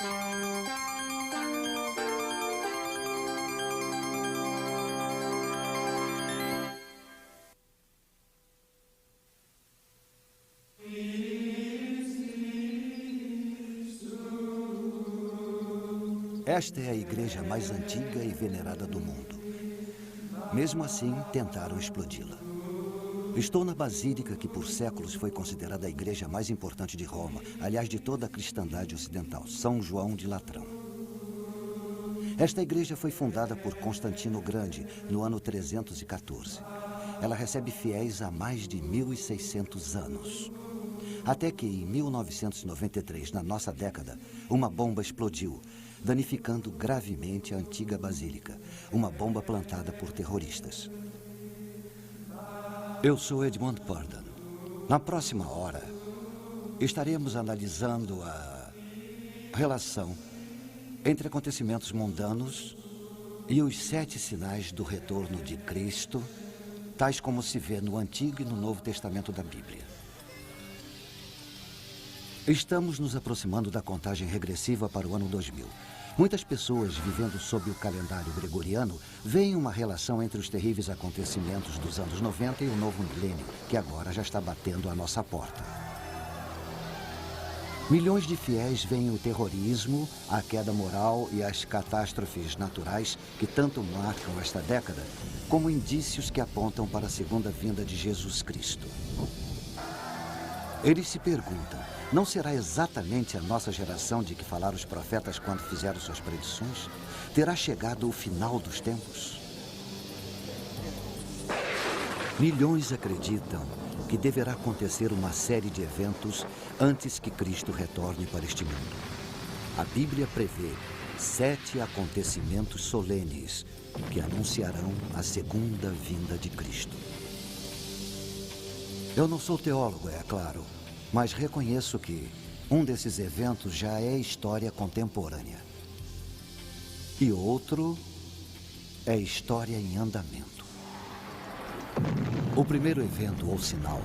Esta é a igreja mais antiga e venerada do mundo. Mesmo assim, tentaram explodi-la. Estou na basílica que por séculos foi considerada a igreja mais importante de Roma, aliás, de toda a cristandade ocidental, São João de Latrão. Esta igreja foi fundada por Constantino o Grande no ano 314. Ela recebe fiéis há mais de 1.600 anos. Até que, em 1993, na nossa década, uma bomba explodiu, danificando gravemente a antiga basílica, uma bomba plantada por terroristas. Eu sou Edmund Purdon. Na próxima hora, estaremos analisando a relação entre acontecimentos mundanos e os 7 sinais do retorno de Cristo, tais como se vê no Antigo e no Novo Testamento da Bíblia. Estamos nos aproximando da contagem regressiva para o ano 2000. Muitas pessoas vivendo sob o calendário gregoriano veem uma relação entre os terríveis acontecimentos dos anos 90 e o novo milênio, que agora já está batendo à nossa porta. Milhões de fiéis veem o terrorismo, a queda moral e as catástrofes naturais que tanto marcam esta década como indícios que apontam para a segunda vinda de Jesus Cristo. Eles se perguntam, não será exatamente a nossa geração de que falaram os profetas quando fizeram suas predições? Terá chegado o final dos tempos? Milhões acreditam que deverá acontecer uma série de eventos antes que Cristo retorne para este mundo. A Bíblia prevê 7 acontecimentos solenes que anunciarão a segunda vinda de Cristo. Eu não sou teólogo, é claro, mas reconheço que um desses eventos já é história contemporânea. E outro é história em andamento. O primeiro evento, ou sinal,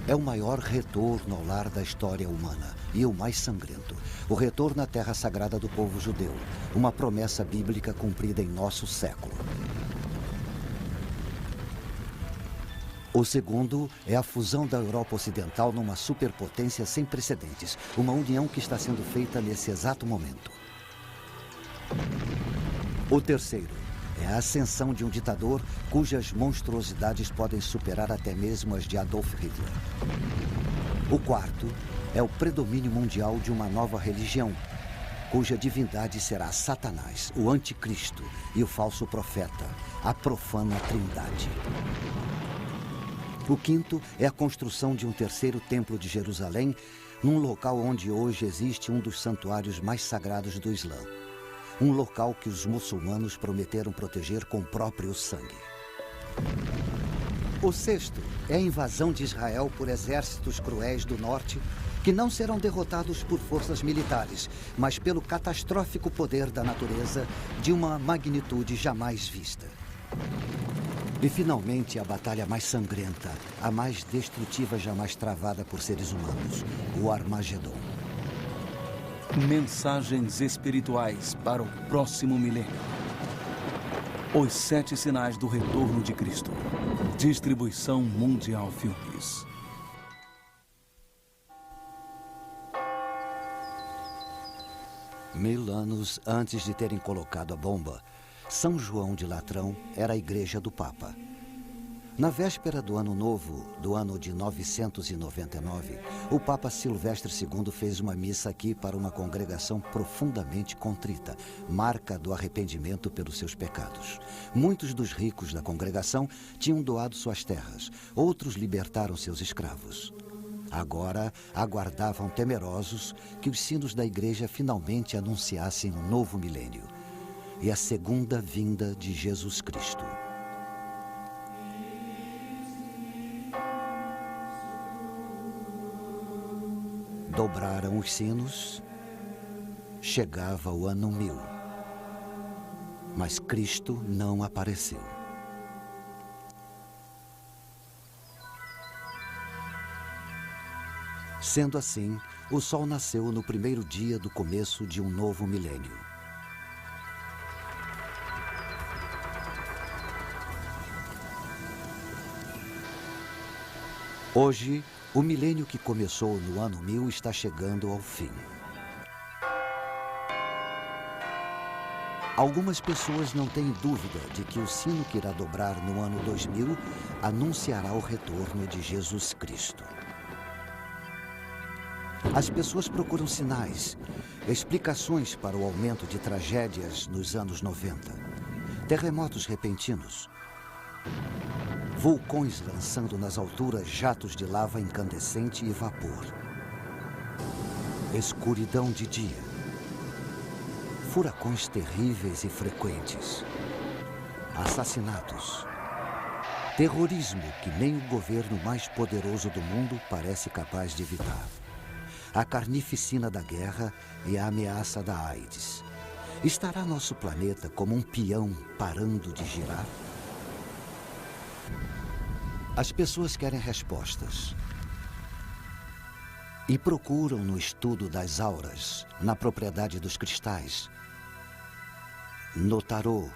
é o maior retorno ao lar da história humana e o mais sangrento. O retorno à terra sagrada do povo judeu, uma promessa bíblica cumprida em nosso século. O segundo é a fusão da Europa Ocidental numa superpotência sem precedentes, uma união que está sendo feita nesse exato momento. O terceiro é a ascensão de um ditador cujas monstruosidades podem superar até mesmo as de Adolf Hitler. O quarto é o predomínio mundial de uma nova religião, cuja divindade será Satanás, o anticristo e o falso profeta, a profana trindade. O quinto é a construção de um terceiro templo de Jerusalém, num local onde hoje existe um dos santuários mais sagrados do Islã. Um local que os muçulmanos prometeram proteger com o próprio sangue. O sexto é a invasão de Israel por exércitos cruéis do norte, que não serão derrotados por forças militares, mas pelo catastrófico poder da natureza de uma magnitude jamais vista. E, finalmente, a batalha mais sangrenta, a mais destrutiva jamais travada por seres humanos, o Armagedon. Mensagens espirituais para o próximo milênio. Os 7 sinais do retorno de Cristo. Distribuição Mundial Filmes. Mil anos antes de terem colocado a bomba, São João de Latrão era a igreja do Papa. Na véspera do Ano Novo, do ano de 999, o Papa Silvestre II fez uma missa aqui para uma congregação profundamente contrita, marca do arrependimento pelos seus pecados. Muitos dos ricos da congregação tinham doado suas terras, outros libertaram seus escravos. Agora aguardavam temerosos que os sinos da igreja finalmente anunciassem um novo milênio e a segunda vinda de Jesus Cristo. Dobraram os sinos, chegava o ano 1000, mas Cristo não apareceu. Sendo assim, o sol nasceu no primeiro dia do começo de um novo milênio. Hoje, o milênio que começou no ano 1000 está chegando ao fim. Algumas pessoas não têm dúvida de que o sino que irá dobrar no ano 2000 anunciará o retorno de Jesus Cristo. As pessoas procuram sinais, explicações para o aumento de tragédias nos anos 90, terremotos repentinos, vulcões lançando nas alturas jatos de lava incandescente e vapor, escuridão de dia, furacões terríveis e frequentes, assassinatos, terrorismo que nem o governo mais poderoso do mundo parece capaz de evitar, a carnificina da guerra e a ameaça da AIDS. Estará nosso planeta como um peão parando de girar? As pessoas querem respostas e procuram no estudo das auras, na propriedade dos cristais, no tarô,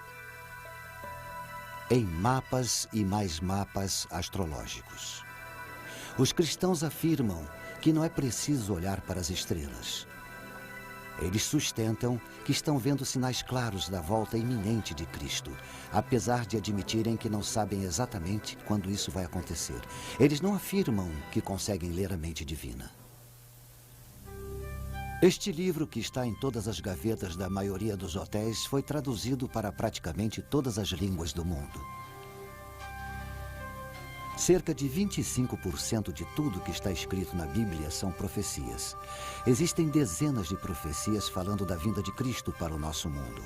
em mapas e mais mapas astrológicos. Os cristãos afirmam que não é preciso olhar para as estrelas. Eles sustentam que estão vendo sinais claros da volta iminente de Cristo, apesar de admitirem que não sabem exatamente quando isso vai acontecer. Eles não afirmam que conseguem ler a mente divina. Este livro, que está em todas as gavetas da maioria dos hotéis, foi traduzido para praticamente todas as línguas do mundo. Cerca de 25% de tudo que está escrito na Bíblia são profecias. Existem dezenas de profecias falando da vinda de Cristo para o nosso mundo,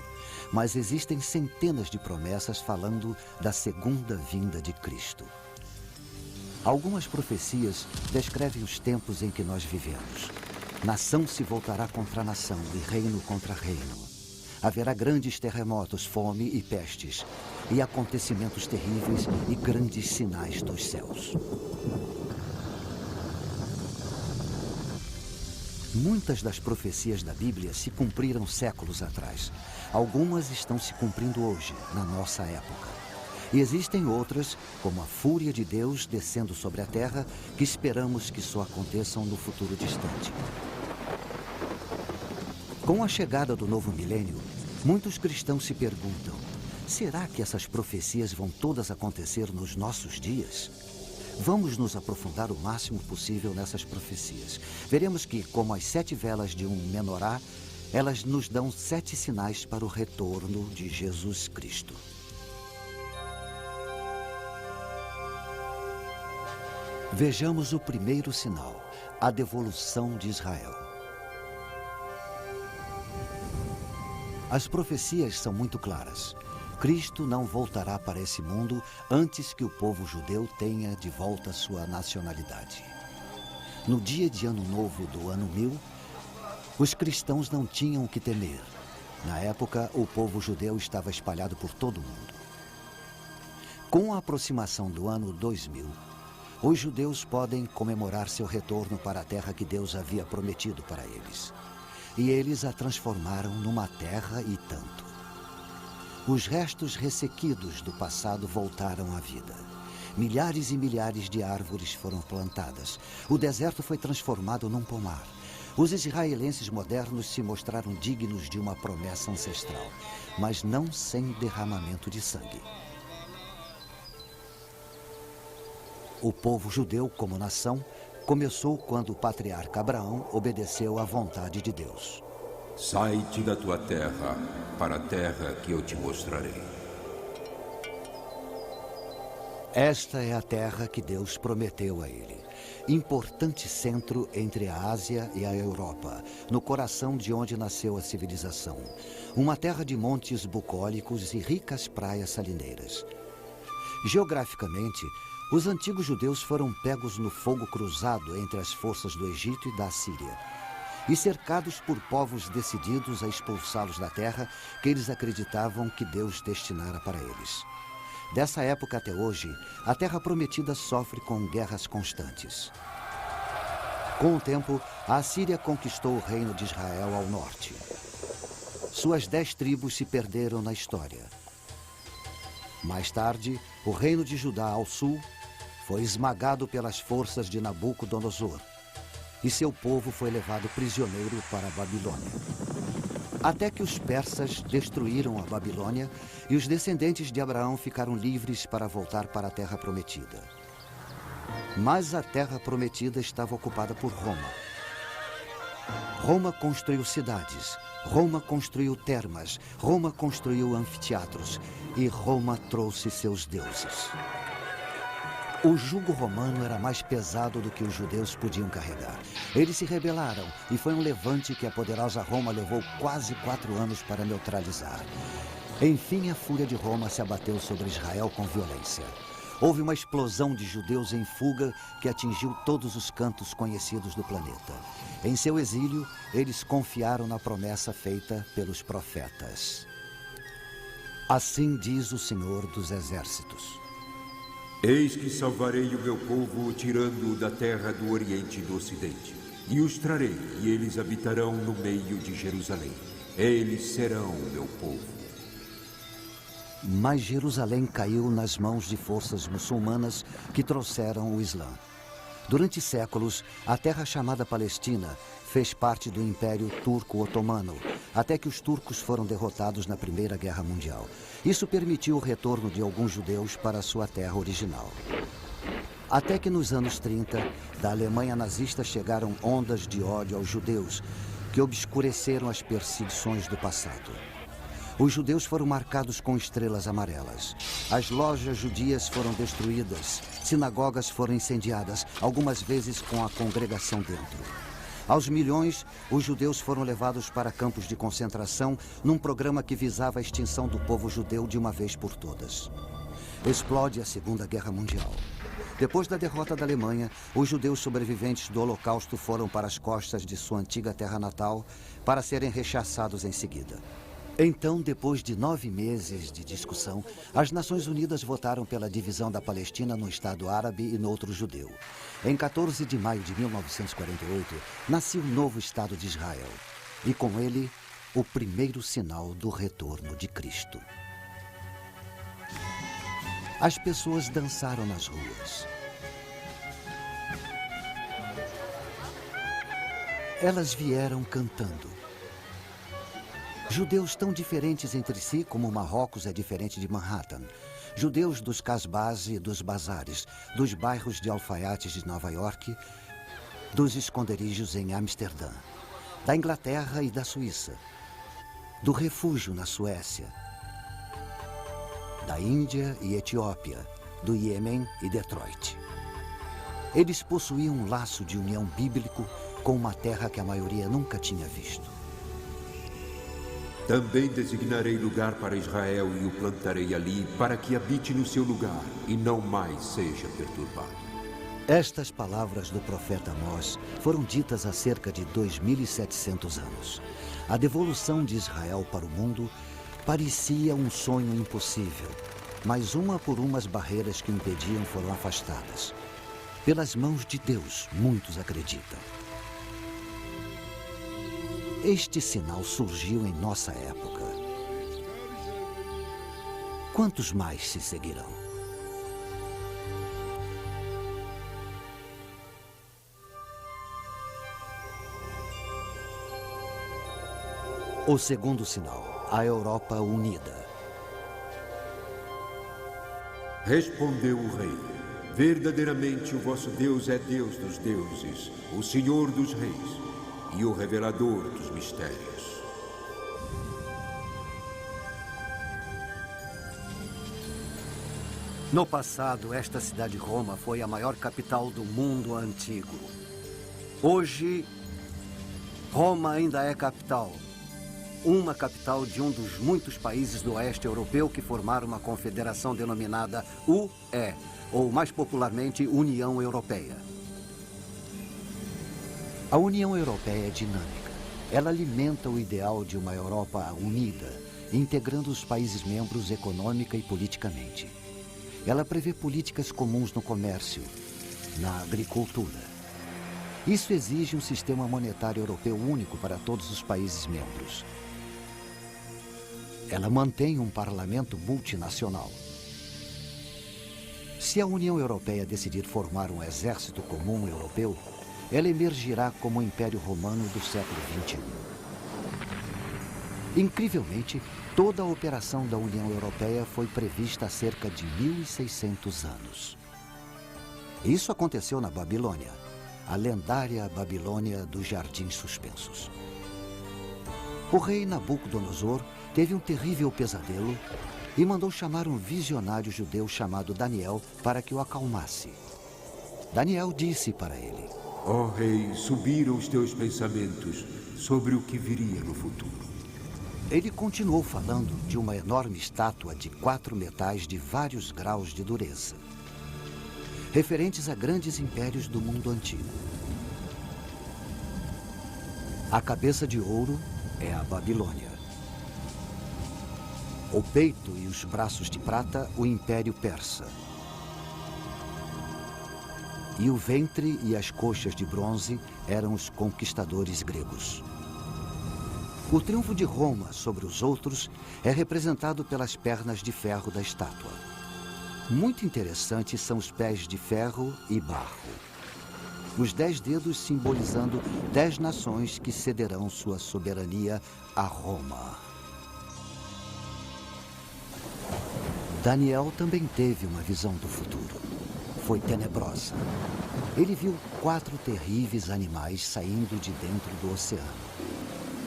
mas existem centenas de promessas falando da segunda vinda de Cristo. Algumas profecias descrevem os tempos em que nós vivemos. Nação se voltará contra nação e reino contra reino. Haverá grandes terremotos, fome e pestes, e acontecimentos terríveis e grandes sinais dos céus. Muitas das profecias da Bíblia se cumpriram séculos atrás. Algumas estão se cumprindo hoje, na nossa época. E existem outras, como a fúria de Deus descendo sobre a terra, que esperamos que só aconteçam no futuro distante. Com a chegada do novo milênio, muitos cristãos se perguntam: será que essas profecias vão todas acontecer nos nossos dias? Vamos nos aprofundar o máximo possível nessas profecias. Veremos que, como as 7 velas de um menorá, elas nos dão 7 sinais para o retorno de Jesus Cristo. Vejamos o primeiro sinal, a devolução de Israel. As profecias são muito claras. Cristo não voltará para esse mundo antes que o povo judeu tenha de volta sua nacionalidade. No dia de Ano Novo do ano 1000, os cristãos não tinham o que temer. Na época, o povo judeu estava espalhado por todo o mundo. Com a aproximação do ano 2000, os judeus podem comemorar seu retorno para a terra que Deus havia prometido para eles. E eles a transformaram numa terra e tanto. Os restos ressequidos do passado voltaram à vida. Milhares e milhares de árvores foram plantadas. O deserto foi transformado num pomar. Os israelenses modernos se mostraram dignos de uma promessa ancestral, mas não sem derramamento de sangue. O povo judeu, como nação, começou quando o patriarca Abraão obedeceu à vontade de Deus. Sai-te da tua terra, para a terra que eu te mostrarei. Esta é a terra que Deus prometeu a ele. Importante centro entre a Ásia e a Europa, no coração de onde nasceu a civilização. Uma terra de montes bucólicos e ricas praias salineiras. Geograficamente, os antigos judeus foram pegos no fogo cruzado entre as forças do Egito e da Assíria, e cercados por povos decididos a expulsá-los da terra que eles acreditavam que Deus destinara para eles. Dessa época até hoje, a Terra Prometida sofre com guerras constantes. Com o tempo, a Assíria conquistou o reino de Israel ao norte. Suas 10 tribos se perderam na história. Mais tarde, o reino de Judá ao sul foi esmagado pelas forças de Nabucodonosor e seu povo foi levado prisioneiro para a Babilônia. Até que os persas destruíram a Babilônia e os descendentes de Abraão ficaram livres para voltar para a Terra Prometida. Mas a Terra Prometida estava ocupada por Roma. Roma construiu cidades, Roma construiu termas, Roma construiu anfiteatros e Roma trouxe seus deuses. O jugo romano era mais pesado do que os judeus podiam carregar. Eles se rebelaram e foi um levante que a poderosa Roma levou quase 4 anos para neutralizar. Enfim, a fúria de Roma se abateu sobre Israel com violência. Houve uma explosão de judeus em fuga que atingiu todos os cantos conhecidos do planeta. Em seu exílio, eles confiaram na promessa feita pelos profetas. Assim diz o Senhor dos Exércitos: Eis que salvarei o meu povo, tirando-o da terra do Oriente e do Ocidente. E os trarei, e eles habitarão no meio de Jerusalém. Eles serão o meu povo. Mas Jerusalém caiu nas mãos de forças muçulmanas que trouxeram o Islã. Durante séculos, a terra chamada Palestina fez parte do Império Turco-Otomano, até que os turcos foram derrotados na Primeira Guerra Mundial. Isso permitiu o retorno de alguns judeus para sua terra original. Até que nos anos 30, da Alemanha nazista chegaram ondas de ódio aos judeus, que obscureceram as perseguições do passado. Os judeus foram marcados com estrelas amarelas. As lojas judias foram destruídas. Sinagogas foram incendiadas, algumas vezes com a congregação dentro. Aos milhões, os judeus foram levados para campos de concentração num programa que visava a extinção do povo judeu de uma vez por todas. Explode a Segunda Guerra Mundial. Depois da derrota da Alemanha, os judeus sobreviventes do Holocausto foram para as costas de sua antiga terra natal para serem rechaçados em seguida. Então, depois de 9 meses de discussão, as Nações Unidas votaram pela divisão da Palestina no Estado árabe e no outro judeu. Em 14 de maio de 1948, nasceu o novo Estado de Israel. E com ele, o primeiro sinal do retorno de Cristo. As pessoas dançaram nas ruas. Elas vieram cantando. Judeus tão diferentes entre si como Marrocos é diferente de Manhattan. Judeus dos casbás e dos bazares, dos bairros de alfaiates de Nova York, dos esconderijos em Amsterdã, da Inglaterra e da Suíça, do refúgio na Suécia, da Índia e Etiópia, do Iêmen e Detroit. Eles possuíam um laço de união bíblico com uma terra que a maioria nunca tinha visto. Também designarei lugar para Israel e o plantarei ali, para que habite no seu lugar e não mais seja perturbado. Estas palavras do profeta Amós foram ditas há cerca de 2.700 anos. A devolução de Israel para o mundo parecia um sonho impossível, mas uma por uma as barreiras que o impediam foram afastadas. Pelas mãos de Deus, muitos acreditam. Este sinal surgiu em nossa época. Quantos mais se seguirão? O segundo sinal, a Europa unida. Respondeu o rei: verdadeiramente o vosso Deus é Deus dos deuses, o Senhor dos reis e o revelador dos mistérios. No passado, esta cidade Roma foi a maior capital do mundo antigo. Hoje, Roma ainda é capital. Uma capital de um dos muitos países do oeste europeu que formaram uma confederação denominada UE, ou mais popularmente União Europeia. A União Europeia é dinâmica. Ela alimenta o ideal de uma Europa unida, integrando os países membros econômica e politicamente. Ela prevê políticas comuns no comércio, na agricultura Isso exige um sistema monetário europeu único para todos os países membros. Ela mantém um parlamento multinacional. Se a União Europeia decidir formar um exército comum europeu, ela emergirá como o Império Romano do século XXI. Incrivelmente, toda a operação da União Europeia foi prevista há cerca de 1.600 anos. Isso aconteceu na Babilônia, a lendária Babilônia dos Jardins Suspensos. O rei Nabucodonosor teve um terrível pesadelo e mandou chamar um visionário judeu chamado Daniel para que o acalmasse. Daniel disse para ele: Ó rei, subiram os teus pensamentos sobre o que viria no futuro. Ele continuou falando de uma enorme estátua de 4 metais de vários graus de dureza, referentes a grandes impérios do mundo antigo. A cabeça de ouro é a Babilônia. O peito e os braços de prata, o Império Persa. E o ventre e as coxas de bronze eram os conquistadores gregos. O triunfo de Roma sobre os outros é representado pelas pernas de ferro da estátua. Muito interessantes são os pés de ferro e barro. Os 10 dedos simbolizando 10 nações que cederão sua soberania a Roma. Daniel também teve uma visão do futuro. Foi tenebrosa. Ele viu 4 terríveis animais saindo de dentro do oceano.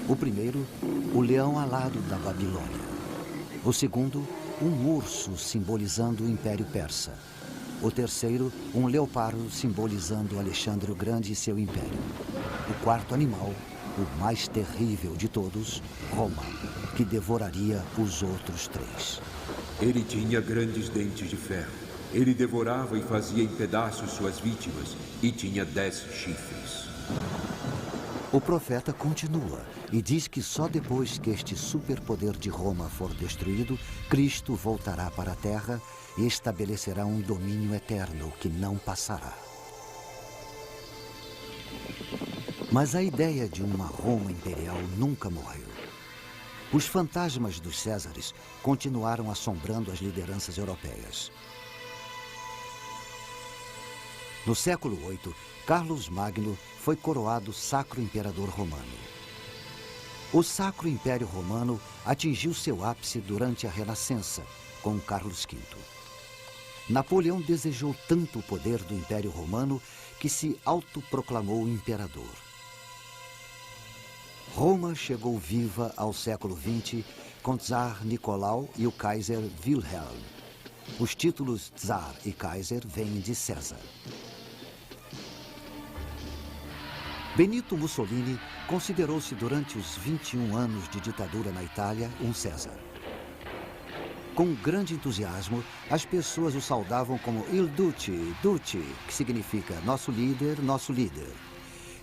O primeiro, o leão alado da Babilônia. O segundo, um urso simbolizando o Império Persa. O terceiro, um leopardo simbolizando Alexandre o Grande e seu império. O quarto animal, o mais terrível de todos, Roma, que devoraria os outros 3. Ele tinha grandes dentes de ferro. Ele devorava e fazia em pedaços suas vítimas e tinha 10 chifres. O profeta continua e diz que só depois que este superpoder de Roma for destruído, Cristo voltará para a terra e estabelecerá um domínio eterno que não passará. Mas a ideia de uma Roma imperial nunca morreu. Os fantasmas dos Césares continuaram assombrando as lideranças europeias. No século VIII, Carlos Magno foi coroado Sacro Imperador Romano. O Sacro Império Romano atingiu seu ápice durante a Renascença, com Carlos V. Napoleão desejou tanto o poder do Império Romano que se autoproclamou imperador. Roma chegou viva ao século XX com Tsar Nicolau e o Kaiser Wilhelm. Os títulos Tsar e Kaiser vêm de César. Benito Mussolini considerou-se durante os 21 anos de ditadura na Itália um César. Com grande entusiasmo, as pessoas o saudavam como Il Duce, Duce, que significa nosso líder, nosso líder.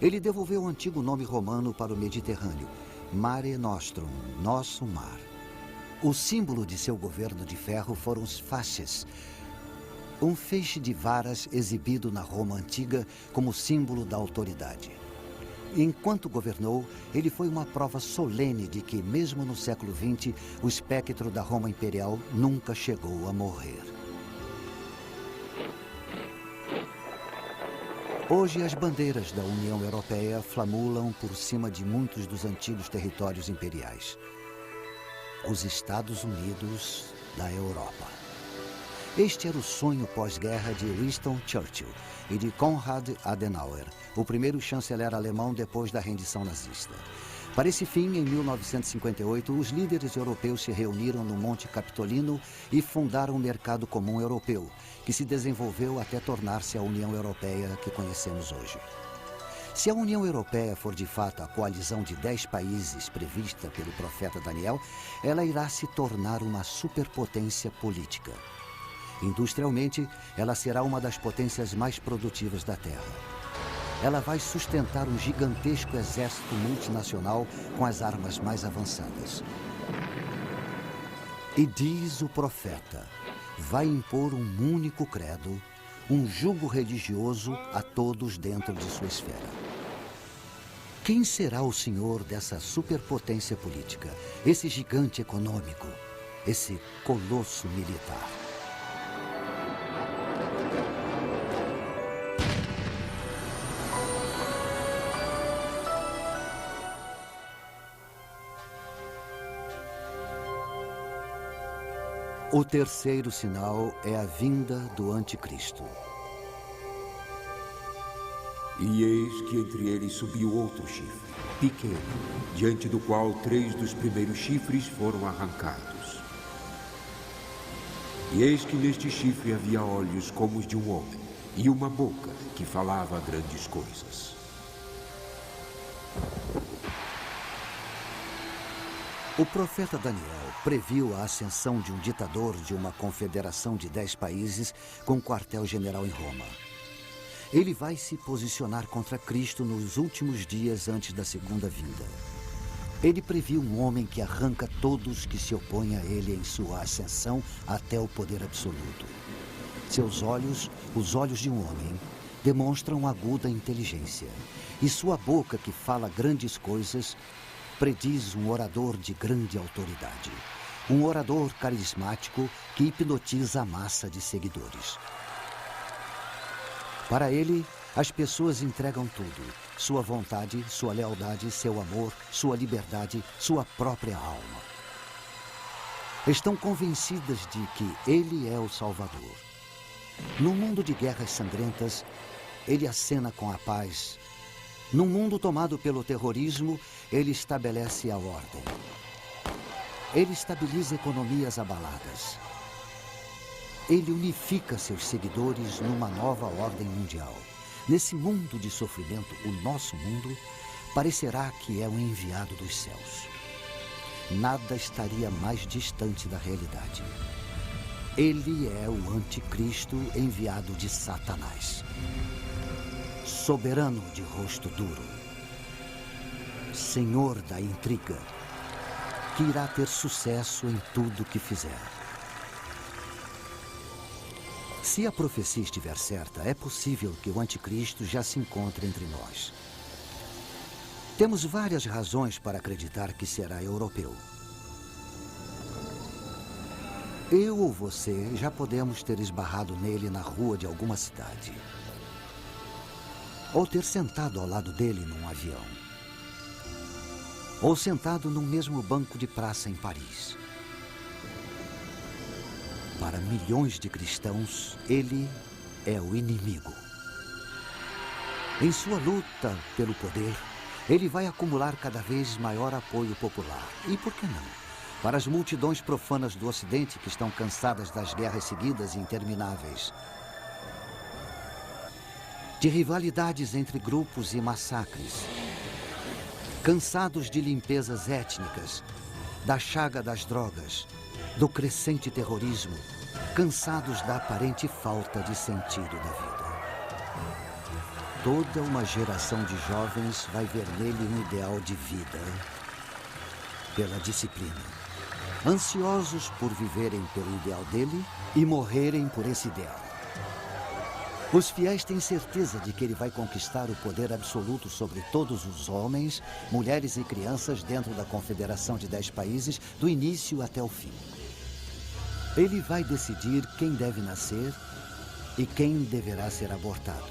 Ele devolveu o antigo nome romano para o Mediterrâneo, Mare Nostrum, nosso mar. O símbolo de seu governo de ferro foram os fasces, um feixe de varas exibido na Roma antiga como símbolo da autoridade. Enquanto governou, ele foi uma prova solene de que, mesmo no século XX, o espectro da Roma imperial nunca chegou a morrer. Hoje, as bandeiras da União Europeia flamulam por cima de muitos dos antigos territórios imperiais. Os Estados Unidos da Europa. Este era o sonho pós-guerra de Winston Churchill e de Konrad Adenauer, o primeiro chanceler alemão depois da rendição nazista. Para esse fim, em 1958, os líderes europeus se reuniram no Monte Capitolino e fundaram o Mercado Comum Europeu, que se desenvolveu até tornar-se a União Europeia que conhecemos hoje. Se a União Europeia for de fato a coalizão de 10 países prevista pelo profeta Daniel, ela irá se tornar uma superpotência política. Industrialmente, ela será uma das potências mais produtivas da Terra. Ela vai sustentar um gigantesco exército multinacional com as armas mais avançadas. E diz o profeta, vai impor um único credo, um jugo religioso a todos dentro de sua esfera. Quem será o senhor dessa superpotência política, esse gigante econômico, esse colosso militar? O terceiro sinal é a vinda do anticristo. E eis que entre eles subiu outro chifre, pequeno, diante do qual 3 dos primeiros chifres foram arrancados. E eis que neste chifre havia olhos como os de um homem, e uma boca que falava grandes coisas. O profeta Daniel previu a ascensão de um ditador de uma confederação de 10 países com quartel-general em Roma. Ele vai se posicionar contra Cristo nos últimos dias antes da segunda vinda. Ele previu um homem que arranca todos que se opõem a ele em sua ascensão até o poder absoluto. Seus olhos, os olhos de um homem, demonstram aguda inteligência. E sua boca, que fala grandes coisas, prediz um orador de grande autoridade. Um orador carismático que hipnotiza a massa de seguidores. Para ele, as pessoas entregam tudo: sua vontade, sua lealdade, seu amor, sua liberdade, sua própria alma. Estão convencidas de que ele é o Salvador. No mundo de guerras sangrentas, ele acena com a paz. Num mundo tomado pelo terrorismo, ele estabelece a ordem. Ele estabiliza economias abaladas. Ele unifica seus seguidores numa nova ordem mundial. Nesse mundo de sofrimento, o nosso mundo parecerá que é um enviado dos céus. Nada estaria mais distante da realidade. Ele é o anticristo enviado de Satanás. Soberano de rosto duro. Senhor da intriga, que irá ter sucesso em tudo que fizer. Se a profecia estiver certa, é possível que o anticristo já se encontre entre nós. Temos várias razões para acreditar que será europeu. Eu ou você já podemos ter esbarrado nele na rua de alguma cidade. Ou ter sentado ao lado dele num avião. Ou sentado no mesmo banco de praça em Paris. Para milhões de cristãos, ele é o inimigo. Em sua luta pelo poder, ele vai acumular cada vez maior apoio popular. E por que não? Para as multidões profanas do Ocidente que estão cansadas das guerras seguidas e intermináveis. De rivalidades entre grupos e massacres. Cansados de limpezas étnicas, da chaga das drogas, do crescente terrorismo, cansados da aparente falta de sentido da vida. Toda uma geração de jovens vai ver nele um ideal de vida, pela disciplina. Ansiosos por viverem pelo ideal dele e morrerem por esse ideal. Os fiéis têm certeza de que ele vai conquistar o poder absoluto sobre todos os homens, mulheres e crianças dentro da confederação de 10 países, do início até o fim. Ele vai decidir quem deve nascer e quem deverá ser abortado.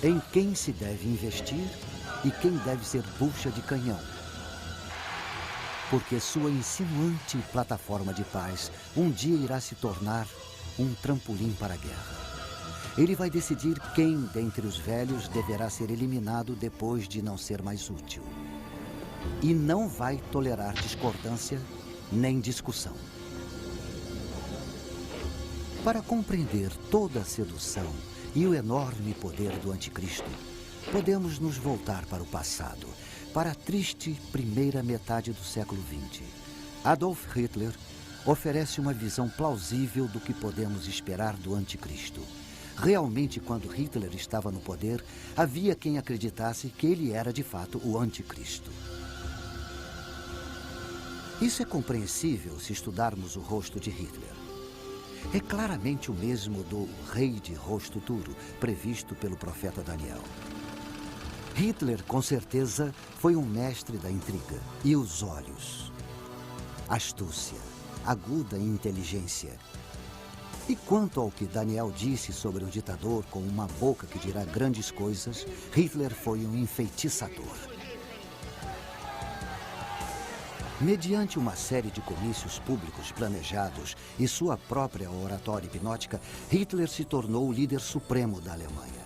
Em quem se deve investir e quem deve ser bucha de canhão. Porque sua insinuante plataforma de paz um dia irá se tornar um trampolim para a guerra. Ele vai decidir quem dentre os velhos deverá ser eliminado depois de não ser mais útil. E não vai tolerar discordância nem discussão. Para compreender toda a sedução e o enorme poder do anticristo, podemos nos voltar para o passado, para a triste primeira metade do século XX. Adolf Hitler oferece uma visão plausível do que podemos esperar do anticristo. Realmente, quando Hitler estava no poder, havia quem acreditasse que ele era de fato o anticristo. Isso é compreensível se estudarmos o rosto de Hitler. É claramente o mesmo do rei de rosto duro, previsto pelo profeta Daniel. Hitler, com certeza, foi um mestre da intriga. E os olhos? Astúcia, aguda inteligência. E quanto ao que Daniel disse sobre o ditador com uma boca que dirá grandes coisas, Hitler foi um enfeitiçador. Mediante uma série de comícios públicos planejados e sua própria oratória hipnótica, Hitler se tornou o líder supremo da Alemanha.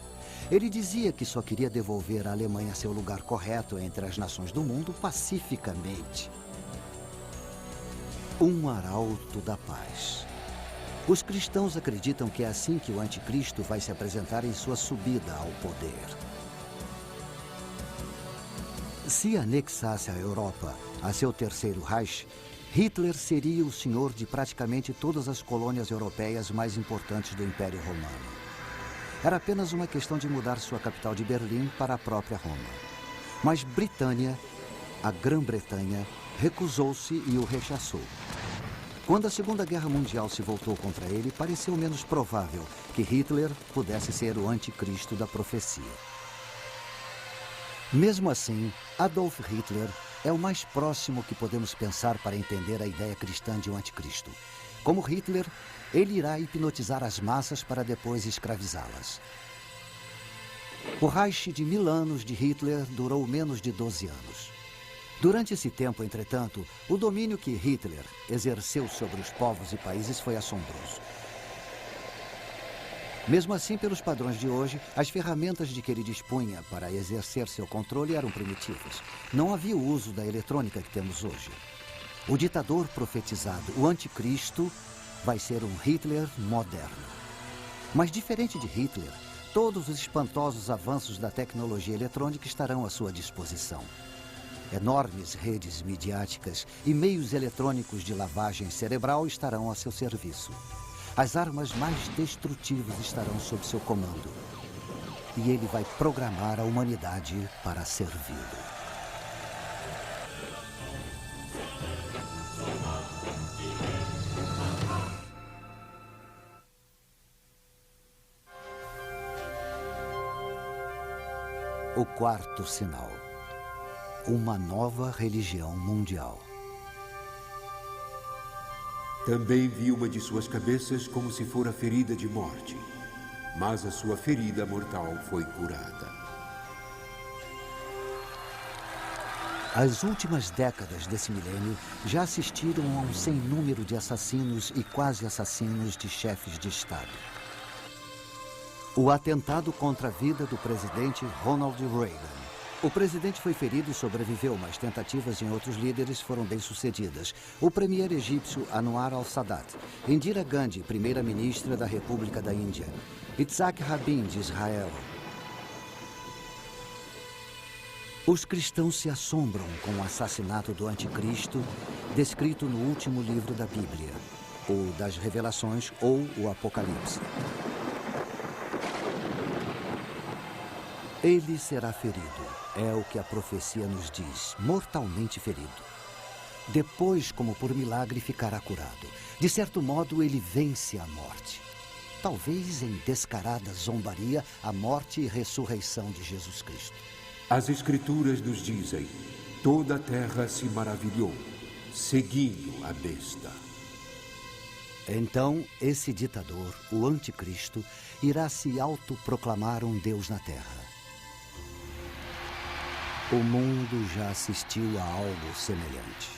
Ele dizia que só queria devolver à Alemanha seu lugar correto entre as nações do mundo pacificamente. Um arauto da paz. Os cristãos acreditam que é assim que o anticristo vai se apresentar em sua subida ao poder. Se anexasse a Europa a seu terceiro Reich, Hitler seria o senhor de praticamente todas as colônias europeias mais importantes do Império Romano. Era apenas uma questão de mudar sua capital de Berlim para a própria Roma. Mas Britânia, a Grã-Bretanha, recusou-se e o rechaçou. Quando a Segunda Guerra Mundial se voltou contra ele, pareceu menos provável que Hitler pudesse ser o anticristo da profecia. Mesmo assim, Adolf Hitler é o mais próximo que podemos pensar para entender a ideia cristã de um anticristo. Como Hitler, ele irá hipnotizar as massas para depois escravizá-las. O Reich de 1000 anos de Hitler durou menos de 12 anos. Durante esse tempo, entretanto, o domínio que Hitler exerceu sobre os povos e países foi assombroso. Mesmo assim, pelos padrões de hoje, as ferramentas de que ele dispunha para exercer seu controle eram primitivas. Não havia o uso da eletrônica que temos hoje. O ditador profetizado, o anticristo, vai ser um Hitler moderno. Mas diferente de Hitler, todos os espantosos avanços da tecnologia eletrônica estarão à sua disposição. Enormes redes midiáticas e meios eletrônicos de lavagem cerebral estarão a seu serviço. As armas mais destrutivas estarão sob seu comando. E ele vai programar a humanidade para servi-lo. O quarto sinal. Uma nova religião mundial. Também vi uma de suas cabeças como se fora ferida de morte, mas a sua ferida mortal foi curada. As últimas décadas desse milênio já assistiram a um sem número de assassinos e quase assassinos de chefes de Estado. O atentado contra a vida do presidente Ronald Reagan. O presidente foi ferido e sobreviveu, mas tentativas em outros líderes foram bem-sucedidas. O premier egípcio Anwar al-Sadat, Indira Gandhi, primeira-ministra da República da Índia, Yitzhak Rabin, de Israel. Os cristãos se assombram com o assassinato do anticristo, descrito no último livro da Bíblia, o das Revelações ou o Apocalipse. Ele será ferido, é o que a profecia nos diz, mortalmente ferido. Depois, como por milagre, ficará curado. De certo modo, ele vence a morte. Talvez em descarada zombaria, a morte e ressurreição de Jesus Cristo. As Escrituras nos dizem: toda a terra se maravilhou, seguindo a besta. Então, esse ditador, o anticristo, irá se autoproclamar um Deus na terra. O mundo já assistiu a algo semelhante.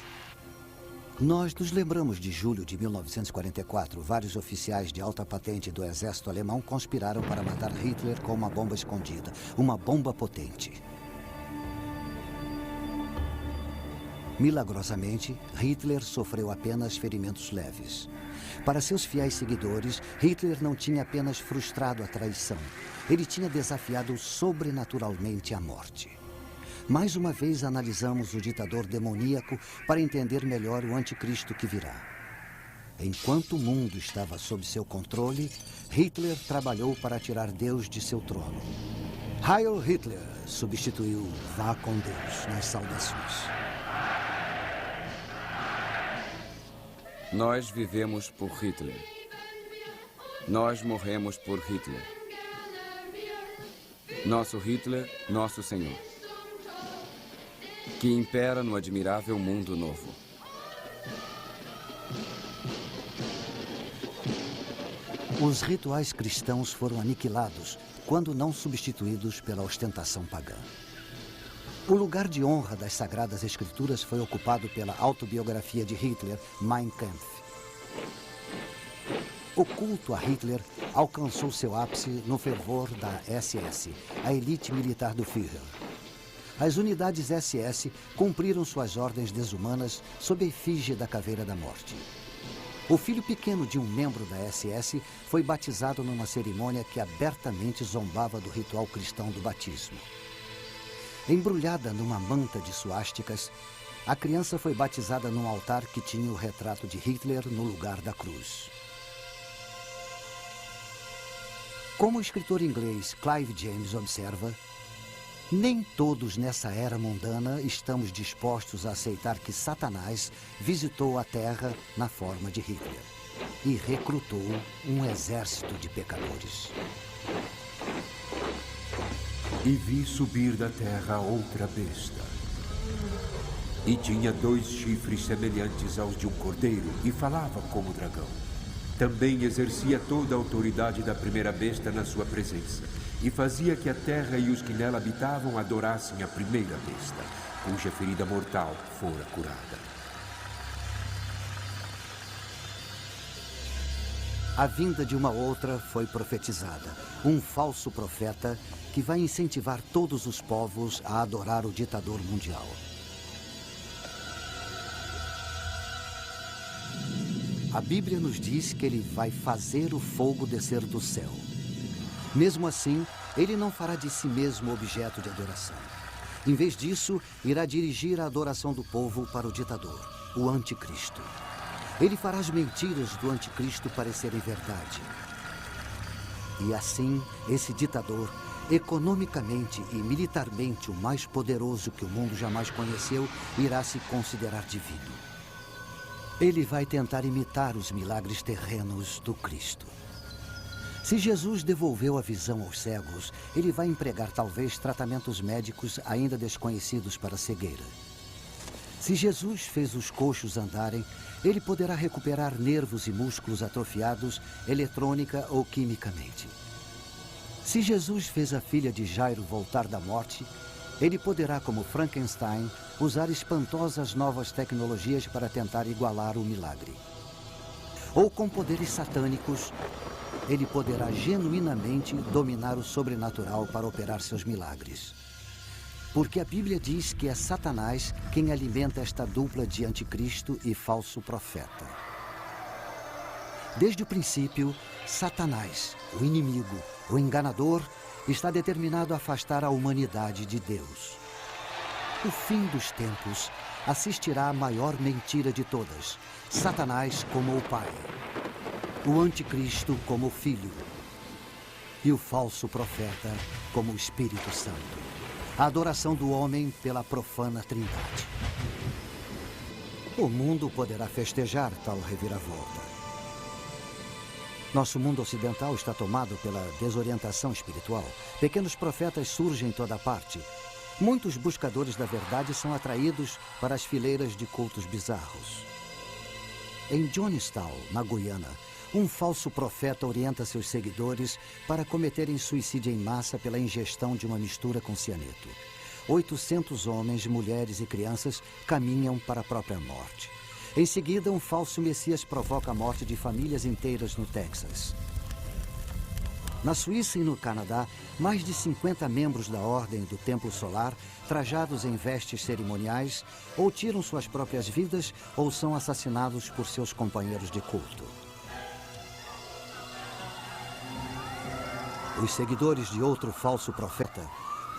Nós nos lembramos de julho de 1944. Vários oficiais de alta patente do exército alemão conspiraram para matar Hitler com uma bomba escondida. Uma bomba potente. Milagrosamente, Hitler sofreu apenas ferimentos leves. Para seus fiéis seguidores, Hitler não tinha apenas frustrado a traição. Ele tinha desafiado sobrenaturalmente a morte. Mais uma vez analisamos o ditador demoníaco para entender melhor o anticristo que virá. Enquanto o mundo estava sob seu controle, Hitler trabalhou para tirar Deus de seu trono. Heil Hitler substituiu Vá com Deus nas saudações. Nós vivemos por Hitler. Nós morremos por Hitler. Nosso Hitler, nosso Senhor, que impera no admirável mundo novo. Os rituais cristãos foram aniquilados, quando não substituídos pela ostentação pagã. O lugar de honra das Sagradas Escrituras foi ocupado pela autobiografia de Hitler, Mein Kampf. O culto a Hitler alcançou seu ápice no fervor da SS, a elite militar do Führer. As unidades SS cumpriram suas ordens desumanas sob a efígie da Caveira da Morte. O filho pequeno de um membro da SS foi batizado numa cerimônia que abertamente zombava do ritual cristão do batismo. Embrulhada numa manta de suásticas, a criança foi batizada num altar que tinha o retrato de Hitler no lugar da cruz. Como o escritor inglês Clive James observa, nem todos nessa era mundana estamos dispostos a aceitar que Satanás visitou a Terra na forma de Hitler e recrutou um exército de pecadores. E vi subir da terra outra besta. E tinha 2 chifres semelhantes aos de um cordeiro e falava como dragão. Também exercia toda a autoridade da primeira besta na sua presença, e fazia que a terra e os que nela habitavam adorassem a primeira besta, cuja ferida mortal fora curada. A vinda de uma outra foi profetizada, um falso profeta que vai incentivar todos os povos a adorar o ditador mundial. A Bíblia nos diz que ele vai fazer o fogo descer do céu. Mesmo assim, ele não fará de si mesmo objeto de adoração. Em vez disso, irá dirigir a adoração do povo para o ditador, o anticristo. Ele fará as mentiras do anticristo parecerem verdade. E assim, esse ditador, economicamente e militarmente o mais poderoso que o mundo jamais conheceu, irá se considerar divino. Ele vai tentar imitar os milagres terrenos do Cristo. Se Jesus devolveu a visão aos cegos, ele vai empregar talvez tratamentos médicos ainda desconhecidos para a cegueira. Se Jesus fez os coxos andarem, ele poderá recuperar nervos e músculos atrofiados eletrônica ou quimicamente. Se Jesus fez a filha de Jairo voltar da morte, ele poderá, como Frankenstein, usar espantosas novas tecnologias para tentar igualar o milagre. Ou com poderes satânicos, ele poderá genuinamente dominar o sobrenatural para operar seus milagres. Porque a Bíblia diz que é Satanás quem alimenta esta dupla de anticristo e falso profeta. Desde o princípio, Satanás, o inimigo, o enganador, está determinado a afastar a humanidade de Deus. O fim dos tempos assistirá à maior mentira de todas, Satanás como o Pai, o anticristo como o Filho e o falso profeta como o Espírito Santo. A adoração do homem pela profana Trindade. O mundo poderá festejar tal reviravolta. Nosso mundo ocidental está tomado pela desorientação espiritual. Pequenos profetas surgem em toda parte. Muitos buscadores da verdade são atraídos para as fileiras de cultos bizarros. Em Jonestown, na Guiana, um falso profeta orienta seus seguidores para cometerem suicídio em massa pela ingestão de uma mistura com cianeto. 800 homens, mulheres e crianças caminham para a própria morte. Em seguida, um falso messias provoca a morte de famílias inteiras no Texas. Na Suíça e no Canadá, mais de 50 membros da Ordem do Templo Solar, trajados em vestes cerimoniais, ou tiram suas próprias vidas ou são assassinados por seus companheiros de culto. Os seguidores de outro falso profeta,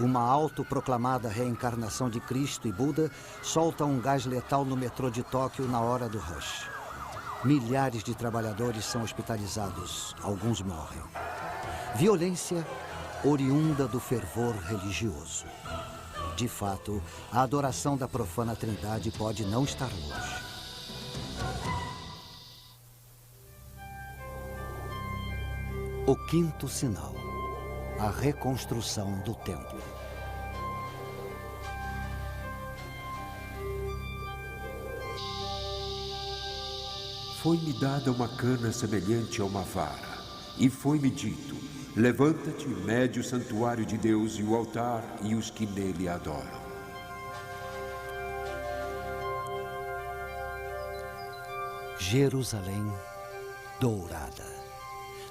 uma autoproclamada reencarnação de Cristo e Buda, soltam um gás letal no metrô de Tóquio na hora do rush. Milhares de trabalhadores são hospitalizados, alguns morrem. Violência oriunda do fervor religioso. De fato, a adoração da profana Trindade pode não estar longe. O quinto sinal. a reconstrução do templo. Foi-me dada uma cana semelhante a uma vara, e foi-me dito: levanta-te, mede o santuário de Deus e o altar e os que nele adoram. Jerusalém dourada,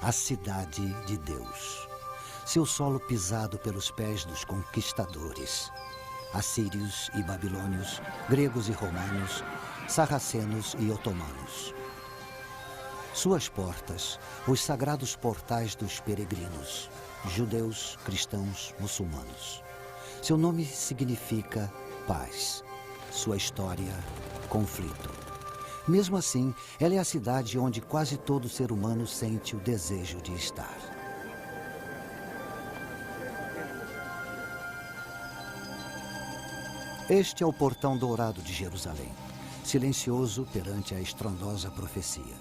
a cidade de Deus. Seu solo pisado pelos pés dos conquistadores, assírios e babilônios, gregos e romanos, sarracenos e otomanos. Suas portas, os sagrados portais dos peregrinos, judeus, cristãos, muçulmanos. Seu nome significa paz. Sua história, conflito. Mesmo assim, ela é a cidade onde quase todo ser humano sente o desejo de estar. Este é o portão dourado de Jerusalém, silencioso perante a estrondosa profecia.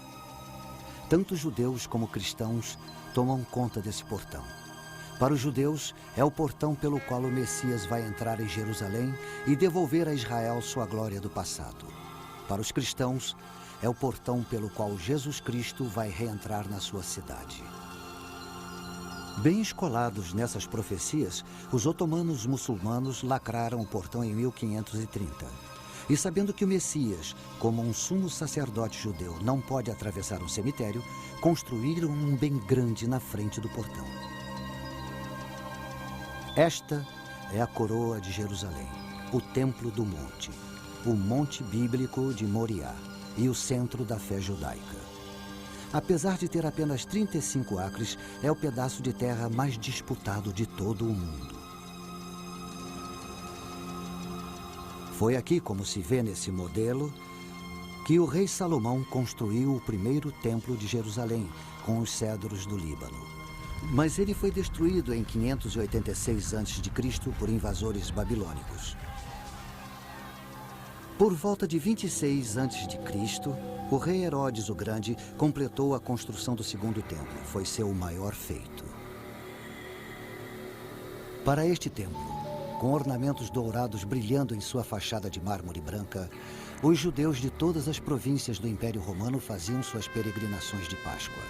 Tanto judeus como cristãos tomam conta desse portão. Para os judeus, é o portão pelo qual o Messias vai entrar em Jerusalém e devolver a Israel sua glória do passado. Para os cristãos, é o portão pelo qual Jesus Cristo vai reentrar na sua cidade. Bem escolados nessas profecias, os otomanos muçulmanos lacraram o portão em 1530. E sabendo que o Messias, como um sumo sacerdote judeu, não pode atravessar um cemitério, construíram um bem grande na frente do portão. Esta é a coroa de Jerusalém, o templo do monte, o monte bíblico de Moriá e o centro da fé judaica. Apesar de ter apenas 35 acres, é o pedaço de terra mais disputado de todo o mundo. Foi aqui, como se vê nesse modelo, que o rei Salomão construiu o primeiro templo de Jerusalém, com os cedros do Líbano. Mas ele foi destruído em 586 a.C. por invasores babilônicos. Por volta de 26 a.C., o rei Herodes o Grande completou a construção do segundo templo. Foi seu maior feito. Para este templo, com ornamentos dourados brilhando em sua fachada de mármore branca, os judeus de todas as províncias do Império Romano faziam suas peregrinações de Páscoa.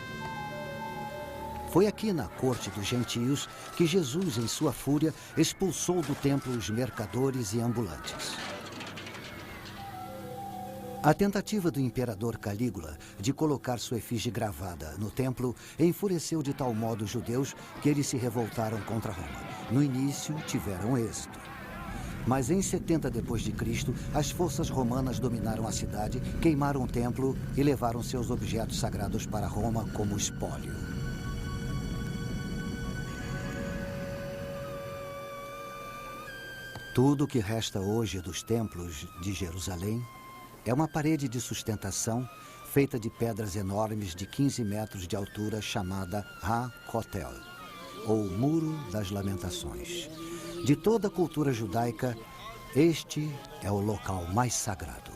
Foi aqui na corte dos gentios que Jesus, em sua fúria, expulsou do templo os mercadores e ambulantes. A tentativa do imperador Calígula de colocar sua efígie gravada no templo enfureceu de tal modo os judeus que eles se revoltaram contra Roma. No início, tiveram êxito. Mas em 70 d.C., as forças romanas dominaram a cidade, queimaram o templo e levaram seus objetos sagrados para Roma como espólio. Tudo o que resta hoje dos templos de Jerusalém é uma parede de sustentação feita de pedras enormes de 15 metros de altura chamada Ha-Kotel, ou Muro das Lamentações. De toda a cultura judaica, este é o local mais sagrado.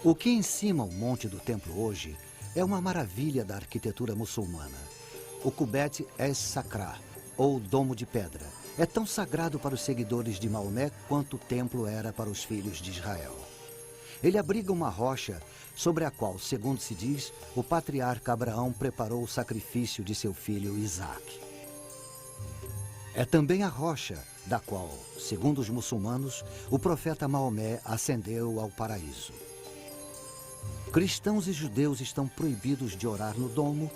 O que encima o monte do templo hoje é uma maravilha da arquitetura muçulmana. O Kubet es-Sakra, ou Domo de Pedra, é tão sagrado para os seguidores de Maomé quanto o templo era para os filhos de Israel. Ele abriga uma rocha sobre a qual, segundo se diz, o patriarca Abraão preparou o sacrifício de seu filho Isaque. É também a rocha da qual, segundo os muçulmanos, o profeta Maomé ascendeu ao paraíso. Cristãos e judeus estão proibidos de orar no domo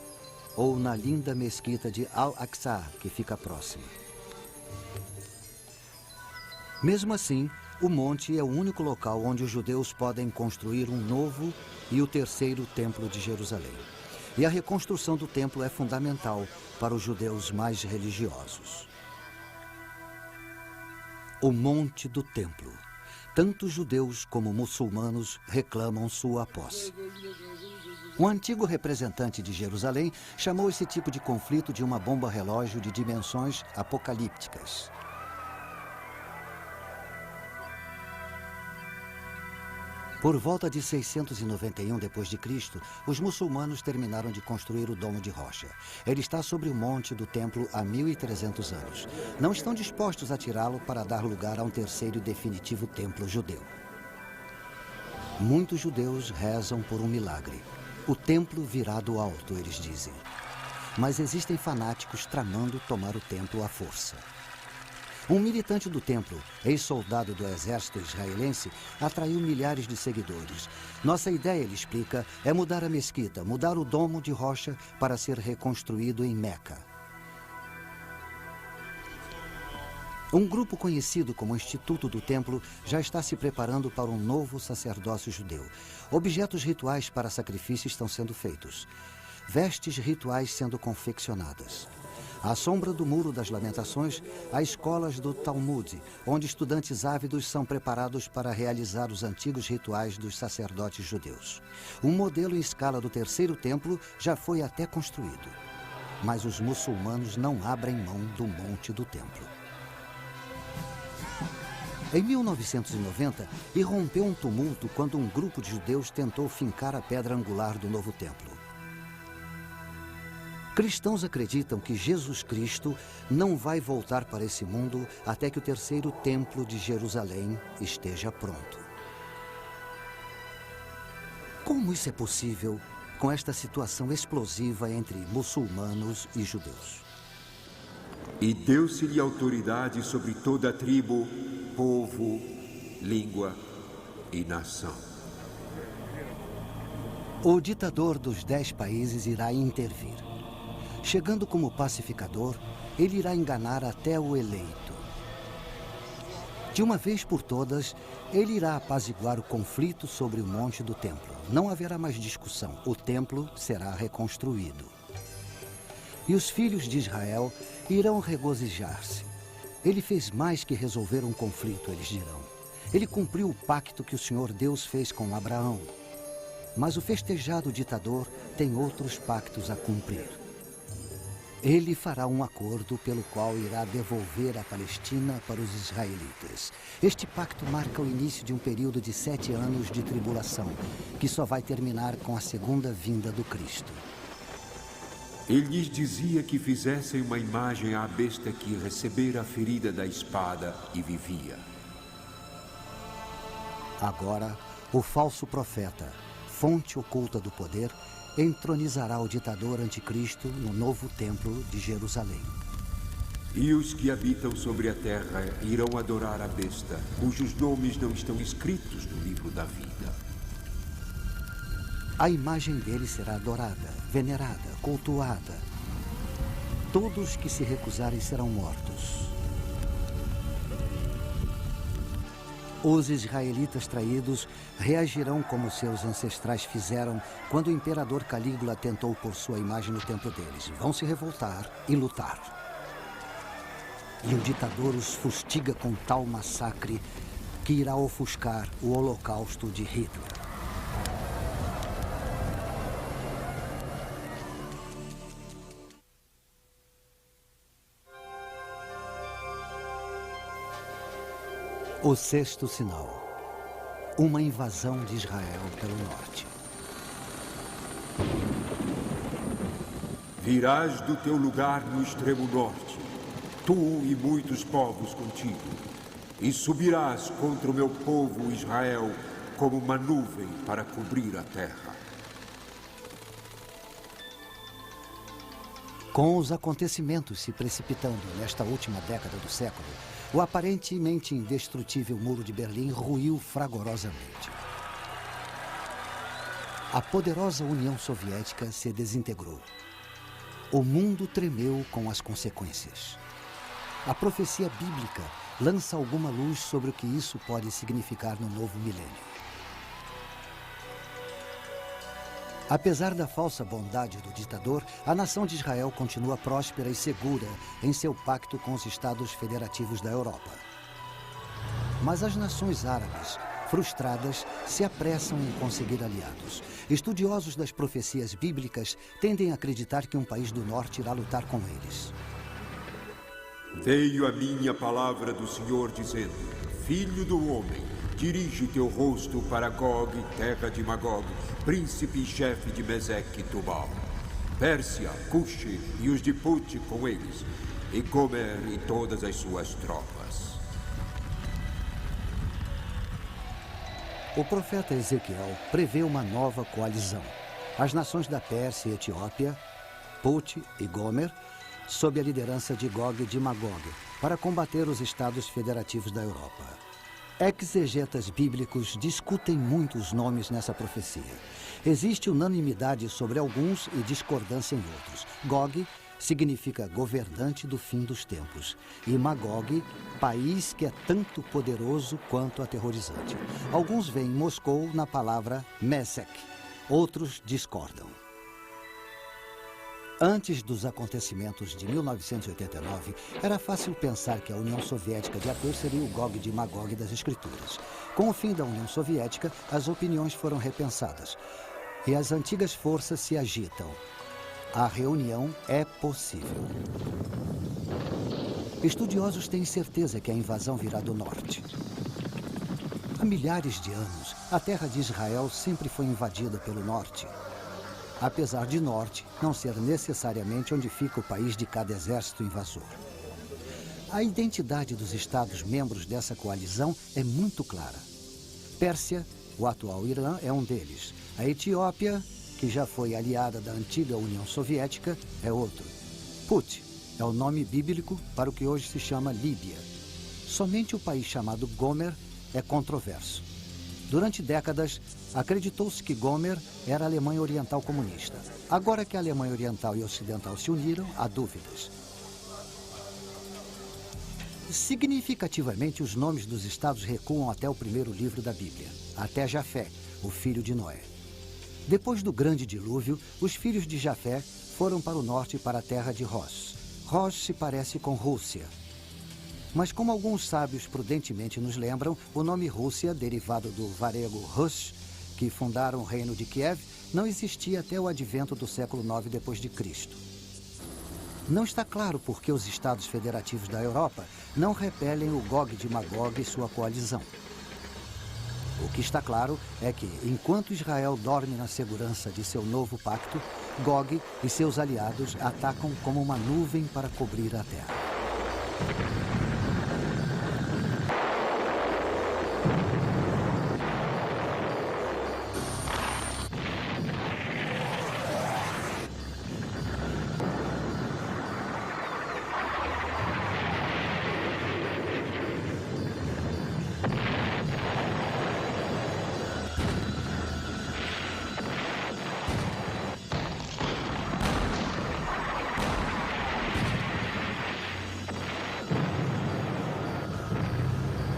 ou na linda mesquita de Al-Aqsa, que fica próxima. Mesmo assim, o monte é o único local onde os judeus podem construir um novo e o terceiro templo de Jerusalém. E a reconstrução do templo é fundamental para os judeus mais religiosos. O Monte do Templo. Tanto judeus como muçulmanos reclamam sua posse. Um antigo representante de Jerusalém chamou esse tipo de conflito de uma bomba relógio de dimensões apocalípticas. Por volta de 691 d.C., os muçulmanos terminaram de construir o Domo de Rocha. Ele está sobre o monte do templo há 1.300 anos. Não estão dispostos a tirá-lo para dar lugar a um terceiro e definitivo templo judeu. Muitos judeus rezam por um milagre. O templo virá do alto, eles dizem. Mas existem fanáticos tramando tomar o templo à força. Um militante do templo, ex-soldado do exército israelense, atraiu milhares de seguidores. Nossa ideia, ele explica, é mudar a mesquita, mudar o domo de rocha para ser reconstruído em Meca. Um grupo conhecido como Instituto do Templo já está se preparando para um novo sacerdócio judeu. Objetos rituais para sacrifício estão sendo feitos. Vestes rituais sendo confeccionadas. À sombra do Muro das Lamentações, há escolas do Talmud, onde estudantes ávidos são preparados para realizar os antigos rituais dos sacerdotes judeus. Um modelo em escala do terceiro templo já foi até construído. Mas os muçulmanos não abrem mão do monte do templo. Em 1990, irrompeu um tumulto quando um grupo de judeus tentou fincar a pedra angular do novo templo. Cristãos acreditam que Jesus Cristo não vai voltar para esse mundo até que o terceiro templo de Jerusalém esteja pronto. Como isso é possível com esta situação explosiva entre muçulmanos e judeus? E deu-se-lhe autoridade sobre toda a tribo, povo, língua e nação. O ditador dos 10 países irá intervir. Chegando como pacificador, ele irá enganar até o eleito. De uma vez por todas, ele irá apaziguar o conflito sobre o monte do templo. Não haverá mais discussão. O templo será reconstruído. E os filhos de Israel irão regozijar-se. Ele fez mais que resolver um conflito, eles dirão. Ele cumpriu o pacto que o Senhor Deus fez com Abraão. Mas o festejado ditador tem outros pactos a cumprir. Ele fará um acordo pelo qual irá devolver a Palestina para os israelitas. Este pacto marca o início de um período de 7 anos de tribulação, que só vai terminar com a segunda vinda do Cristo. Ele lhes dizia que fizessem uma imagem à besta que recebera a ferida da espada e vivia. Agora, o falso profeta, fonte oculta do poder, entronizará o ditador anticristo no novo templo de Jerusalém. E os que habitam sobre a terra irão adorar a besta, cujos nomes não estão escritos no livro da vida. A imagem dele será adorada, venerada, cultuada. Todos que se recusarem serão mortos. Os israelitas traídos reagirão como seus ancestrais fizeram quando o imperador Calígula tentou pôr sua imagem no templo deles. Vão se revoltar e lutar. E o ditador os fustiga com tal massacre que irá ofuscar o holocausto de Hitler. O sexto sinal. Uma invasão de Israel pelo norte. Virás do teu lugar no extremo norte, tu e muitos povos contigo, e subirás contra o meu povo Israel como uma nuvem para cobrir a terra. Com os acontecimentos se precipitando nesta última década do século, o aparentemente indestrutível Muro de Berlim ruiu fragorosamente. A poderosa União Soviética se desintegrou. O mundo tremeu com as consequências. A profecia bíblica lança alguma luz sobre o que isso pode significar no novo milênio. Apesar da falsa bondade do ditador, a nação de Israel continua próspera e segura em seu pacto com os Estados Federativos da Europa. Mas as nações árabes, frustradas, se apressam em conseguir aliados. Estudiosos das profecias bíblicas tendem a acreditar que um país do norte irá lutar com eles. Veio a minha palavra do Senhor dizendo: Filho do homem, dirige o teu rosto para Gog, terra de Magog, príncipe e chefe de Meseque e Tubal. Pérsia, Cuxi e os de Put com eles, e Gomer e todas as suas tropas. O profeta Ezequiel prevê uma nova coalizão. As nações da Pérsia e Etiópia, Put e Gomer, sob a liderança de Gog de Magog, para combater os estados federativos da Europa. Exegetas bíblicos discutem muito os nomes nessa profecia. Existe unanimidade sobre alguns e discordância em outros. Gog significa governante do fim dos tempos. E Magog, país que é tanto poderoso quanto aterrorizante. Alguns veem Moscou na palavra Mesek, outros discordam. Antes dos acontecimentos de 1989, era fácil pensar que a União Soviética de Ator seria o Gog de Magog das Escrituras. Com o fim da União Soviética, as opiniões foram repensadas e as antigas forças se agitam. A reunião é possível. Estudiosos têm certeza que a invasão virá do norte. Há milhares de anos, a terra de Israel sempre foi invadida pelo norte. Apesar de norte não ser necessariamente onde fica o país de cada exército invasor. A identidade dos estados membros dessa coalizão é muito clara. Pérsia, o atual Irã, é um deles. A Etiópia, que já foi aliada da antiga União Soviética, é outro. Put é o nome bíblico para o que hoje se chama Líbia. Somente o país chamado Gomer é controverso. Durante décadas, acreditou-se que Gomer era a Alemanha Oriental comunista. Agora que a Alemanha Oriental e Ocidental se uniram, há dúvidas. Significativamente, os nomes dos estados recuam até o primeiro livro da Bíblia, até Jafé, o filho de Noé. Depois do grande dilúvio, os filhos de Jafé foram para o norte, para a terra de Rosh. Rosh se parece com Rússia. Mas como alguns sábios prudentemente nos lembram, o nome Rússia, derivado do varego Rush, que fundaram o reino de Kiev, não existia até o advento do século IX d.C. Não está claro por que os estados federativos da Europa não repelem o Gog de Magog e sua coalizão. O que está claro é que, enquanto Israel dorme na segurança de seu novo pacto, Gog e seus aliados atacam como uma nuvem para cobrir a terra.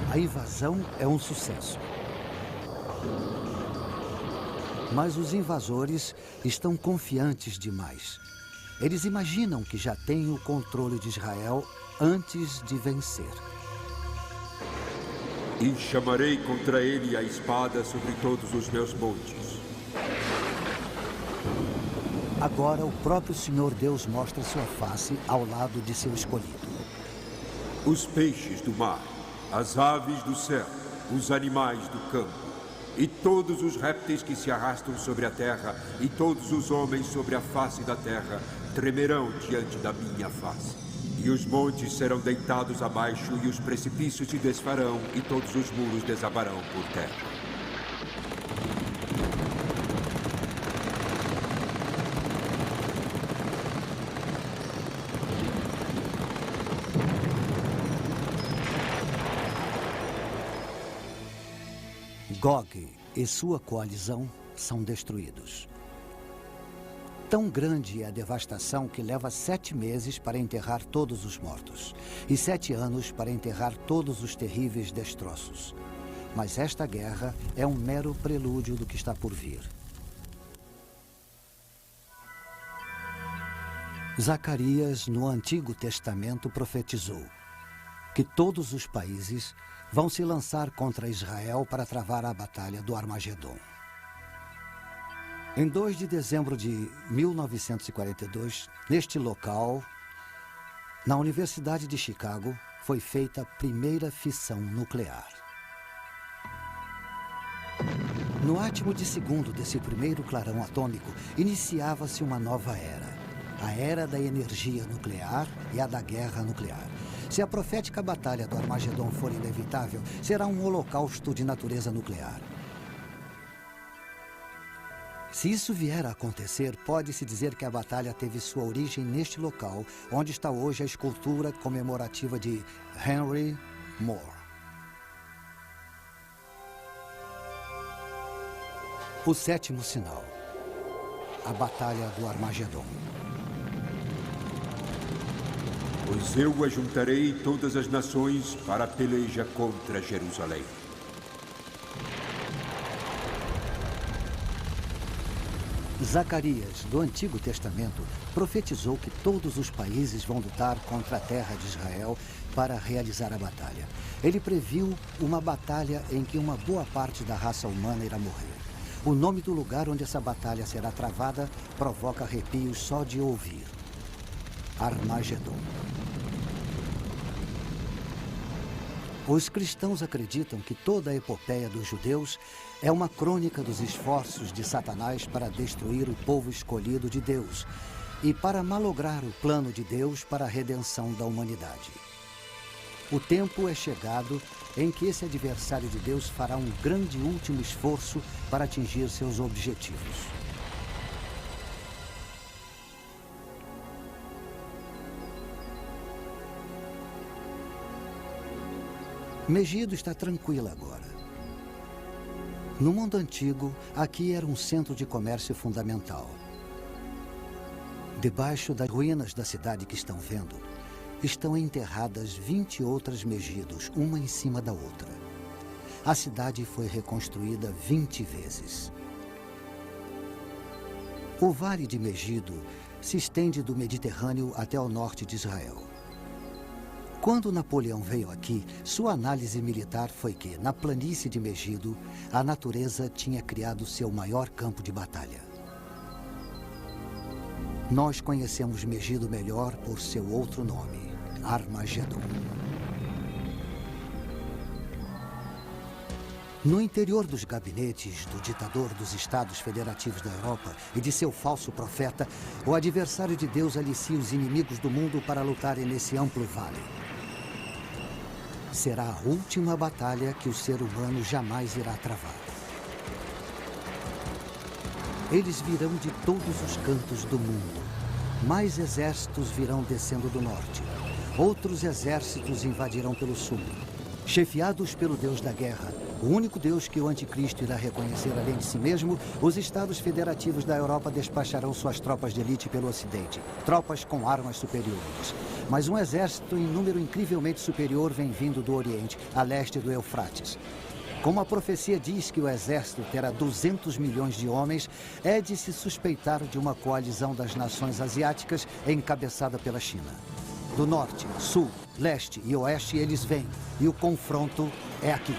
A invasão é um sucesso. Mas os invasores estão confiantes demais. Eles imaginam que já têm o controle de Israel antes de vencer. E chamarei contra ele a espada sobre todos os meus montes. Agora o próprio Senhor Deus mostra sua face ao lado de seu escolhido. Os peixes do mar, as aves do céu, os animais do campo, e todos os répteis que se arrastam sobre a terra, e todos os homens sobre a face da terra, tremerão diante da minha face. E os montes serão deitados abaixo, e os precipícios se desfarão, e todos os muros desabarão por terra. Gog e sua coalizão são destruídos. Tão grande é a devastação que leva 7 meses para enterrar todos os mortos e 7 anos para enterrar todos os terríveis destroços. Mas esta guerra é um mero prelúdio do que está por vir. Zacarias, no Antigo Testamento, profetizou que todos os países vão se lançar contra Israel para travar a batalha do Armagedon. Em 2 de dezembro de 1942, neste local, na Universidade de Chicago, foi feita a primeira fissão nuclear. No átimo de segundo desse primeiro clarão atômico, iniciava-se uma nova era. A era da energia nuclear e a da guerra nuclear. Se a profética batalha do Armagedon for inevitável, será um holocausto de natureza nuclear. Se isso vier a acontecer, pode-se dizer que a batalha teve sua origem neste local, onde está hoje a escultura comemorativa de Henry Moore. O sétimo sinal. A Batalha do Armagedon. Pois eu ajuntarei todas as nações para a peleja contra Jerusalém. Zacarias, do Antigo Testamento, profetizou que todos os países vão lutar contra a terra de Israel para realizar a batalha. Ele previu uma batalha em que uma boa parte da raça humana irá morrer. O nome do lugar onde essa batalha será travada provoca arrepios só de ouvir. Armagedon. Os cristãos acreditam que toda a epopeia dos judeus é uma crônica dos esforços de Satanás para destruir o povo escolhido de Deus e para malograr o plano de Deus para a redenção da humanidade. O tempo é chegado em que esse adversário de Deus fará um grande último esforço para atingir seus objetivos. Megido está tranquila agora. No mundo antigo, aqui era um centro de comércio fundamental. Debaixo das ruínas da cidade que estão vendo, estão enterradas 20 outras Megidos, uma em cima da outra. A cidade foi reconstruída 20 vezes. O Vale de Megido se estende do Mediterrâneo até o norte de Israel. Quando Napoleão veio aqui, sua análise militar foi que, na planície de Megido, a natureza tinha criado seu maior campo de batalha. Nós conhecemos Megido melhor por seu outro nome, Armagedon. No interior dos gabinetes do ditador dos Estados Federativos da Europa e de seu falso profeta, o adversário de Deus alicia os inimigos do mundo para lutarem nesse amplo vale. Será a última batalha que o ser humano jamais irá travar. Eles virão de todos os cantos do mundo. Mais exércitos virão descendo do norte. Outros exércitos invadirão pelo sul. Chefiados pelo Deus da guerra, o único Deus que o anticristo irá reconhecer além de si mesmo, os Estados Federativos da Europa despacharão suas tropas de elite pelo ocidente. Tropas com armas superiores. Mas um exército em número incrivelmente superior vem vindo do Oriente, a leste do Eufrates. Como a profecia diz que o exército terá 200 milhões de homens, é de se suspeitar de uma coalizão das nações asiáticas encabeçada pela China. Do norte, sul, leste e oeste eles vêm, e o confronto é aqui.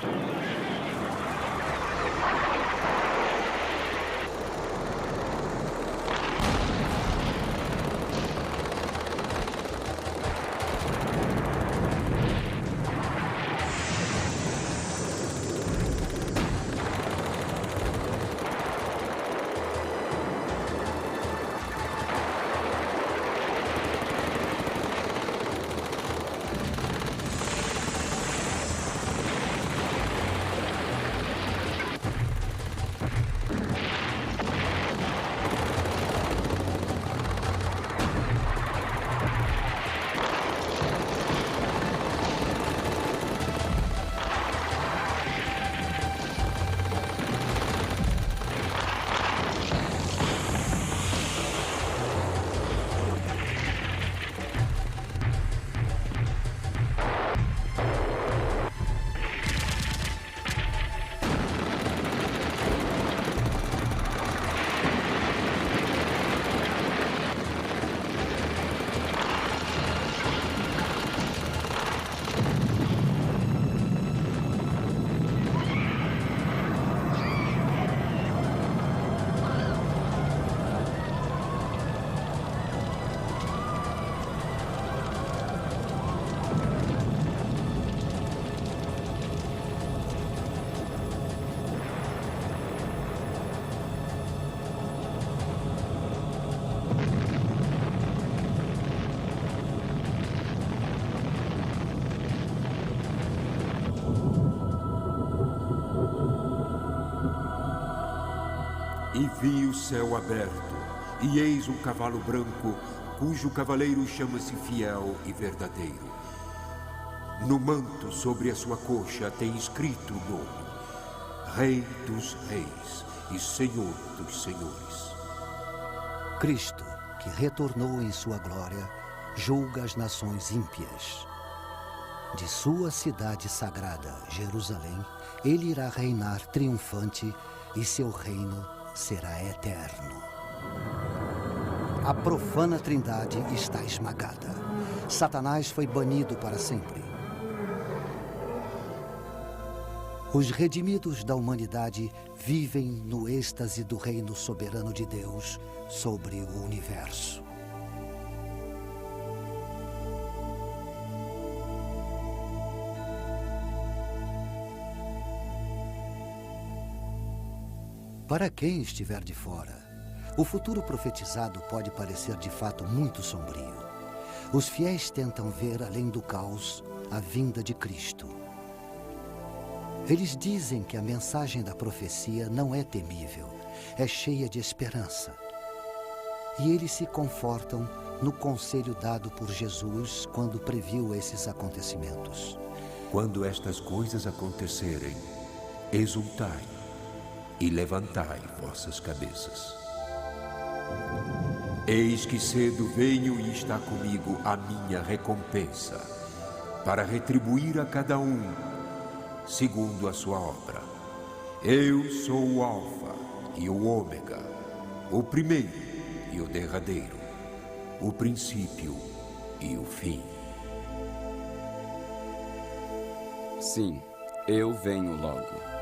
E vi o céu aberto, e eis um cavalo branco, cujo cavaleiro chama-se Fiel e Verdadeiro. No manto sobre a sua coxa tem escrito o nome: Rei dos Reis e Senhor dos Senhores. Cristo, que retornou em sua glória, julga as nações ímpias. De sua cidade sagrada, Jerusalém, ele irá reinar triunfante e seu reino será eterno. A profana trindade está esmagada. Satanás foi banido para sempre. Os redimidos da humanidade vivem no êxtase do reino soberano de Deus sobre o universo. Para quem estiver de fora, o futuro profetizado pode parecer de fato muito sombrio. Os fiéis tentam ver além do caos a vinda de Cristo. Eles dizem que a mensagem da profecia não é temível, é cheia de esperança. E eles se confortam no conselho dado por Jesus quando previu esses acontecimentos. Quando estas coisas acontecerem, exultai e levantai vossas cabeças. Eis que cedo venho e está comigo a minha recompensa, para retribuir a cada um segundo a sua obra. Eu sou o Alfa e o Ômega, o primeiro e o derradeiro, o princípio e o fim. Sim, eu venho logo.